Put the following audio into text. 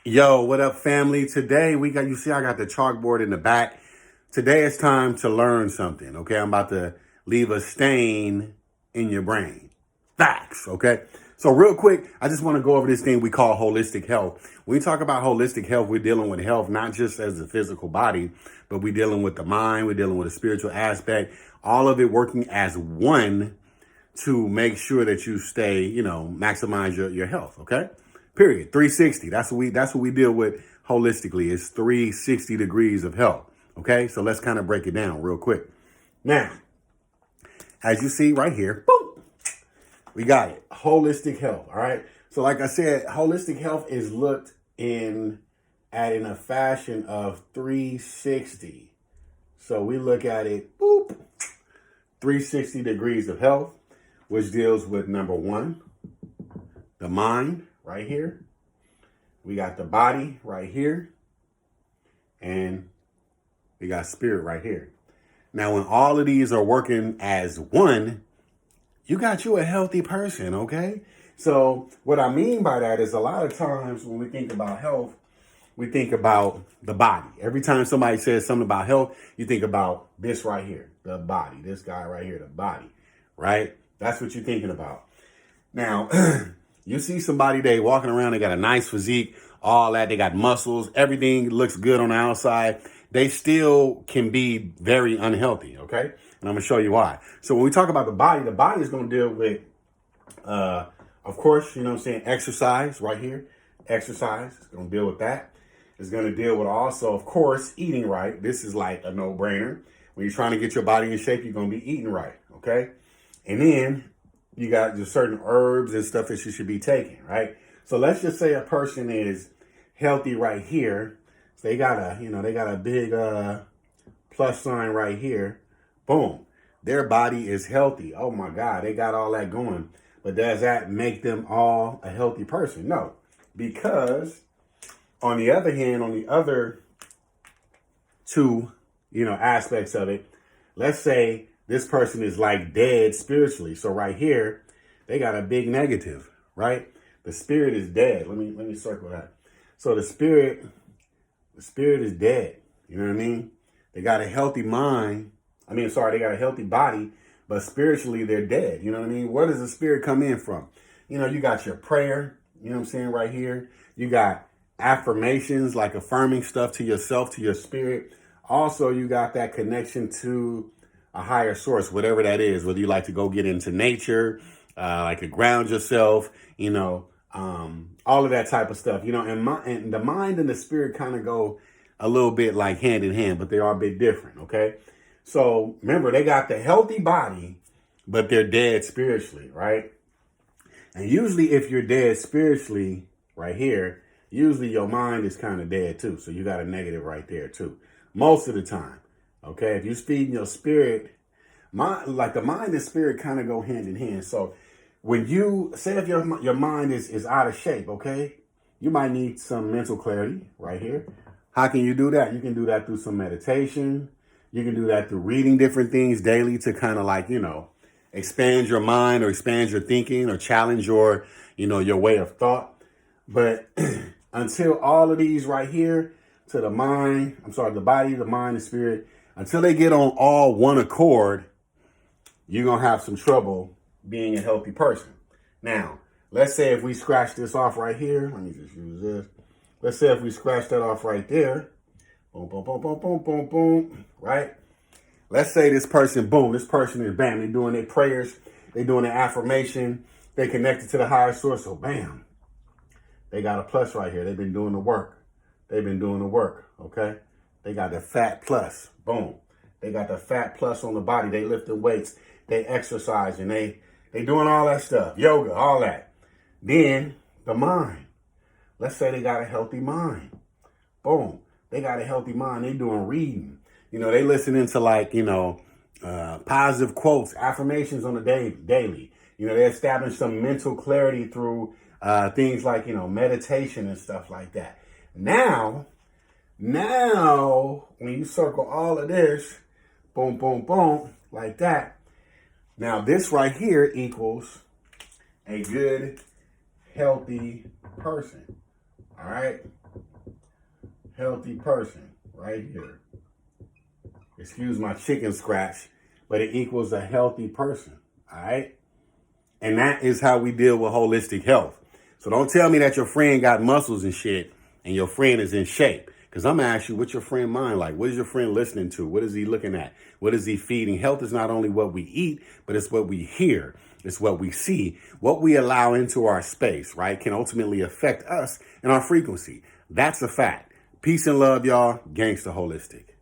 Yo, what up, family? Today you see, I got the chalkboard in the back. Today it's time to learn something, okay? I'm about to leave a stain in your brain. Facts, okay? So real quick, I just want to go over this thing we call holistic health. When we talk about holistic health, we're dealing with health, not just as the physical body, but we're dealing with the mind, we're dealing with the spiritual aspect, all of it working as one to make sure that you stay, maximize your health, okay? Period. 360. That's what we deal with holistically. It's 360 degrees of health. Okay? So let's kind of break it down real quick. Now, as you see right here, boom, we got it. Holistic health. All right. So like I said, holistic health is looked at in a fashion of 360. So we look at it, boop, 360 degrees of health, which deals with number one, the mind right here. We got the body right here. And we got spirit right here. Now, when all of these are working as one, you got you a healthy person, okay? So what I mean by that is a lot of times when we think about health, we think about the body. Every time somebody says something about health, you think about this right here, the body, this guy right here, the body, right? That's what you're thinking about. Now, you see somebody, they walking around, they got a nice physique, all that, they got muscles, everything looks good on the outside. They still can be very unhealthy, okay? And I'm gonna show you why. So when we talk about the body is gonna deal with, of course, exercise right here. Exercise is gonna deal with that. It's gonna deal with also, of course, eating right. This is like a no-brainer. When you're trying to get your body in shape, you're gonna be eating right, okay? And then you got just certain herbs and stuff that you should be taking, right? So let's just say a person is healthy right here. So they got a big plus sign right here. Boom. Their body is healthy. Oh my God, they got all that going. But does that make them all a healthy person? No. Because on the other hand, on the other two, aspects of it, let's say this person is like dead spiritually. So right here, they got a big negative, right? The spirit is dead. Let me circle that. So the spirit is dead. You know what I mean? They got a healthy mind. They got a healthy body, but spiritually they're dead. You know what I mean? Where does the spirit come in from? You got your prayer, right here. You got affirmations, like affirming stuff to yourself, to your spirit. Also, you got that connection to a higher source, whatever that is, whether you like to go get into nature, like to ground yourself, all of that type of stuff, and the mind and the spirit kind of go a little bit like hand in hand, but they are a bit different. Okay. So remember, they got the healthy body, but they're dead spiritually, right? And usually if you're dead spiritually right here, usually your mind is kind of dead too. So you got a negative right there too. Most of the time. Okay. If you're feeding your spirit, the mind and spirit kind of go hand in hand. So when you say if your mind is out of shape, okay, you might need some mental clarity right here. How can you do that? You can do that through some meditation. You can do that through reading different things daily to kind of expand your mind or expand your thinking or challenge your way of thought. But until all of these right here to the body, the mind, the spirit, until they get on all one accord, you're going to have some trouble being a healthy person. Now, let's say if we scratch this off right here. Let me just use this. Let's say if we scratch that off right there. Boom, boom, boom, boom, boom, boom, boom. Right? Let's say this person is bam. They're doing their prayers. They're doing their affirmation. They connected to the higher source. So bam. They got a plus right here. They've been doing the work. Okay? They got the fat plus. Boom. They got the fat plus on the body. They lifting weights. They exercising. They doing all that stuff. Yoga, all that. Then the mind. Let's say they got a healthy mind. Boom. They got a healthy mind. They doing reading. They listening to positive quotes, affirmations on the daily. They establish some mental clarity through things like, meditation and stuff like that. Now, when you circle all of this, boom, boom, boom, like that. Now, this right here equals a good, healthy person. All right. healthy person right here. Excuse my chicken scratch, but it equals a healthy person. All right. And that is how we deal with holistic health. So don't tell me that your friend got muscles and shit and your friend is in shape. Because I'm going to ask you, what's your friend mind like? What is your friend listening to? What is he looking at? What is he feeding? Health is not only what we eat, but it's what we hear. It's what we see. What we allow into our space, right, can ultimately affect us and our frequency. That's a fact. Peace and love, y'all. Gangsta Holistic.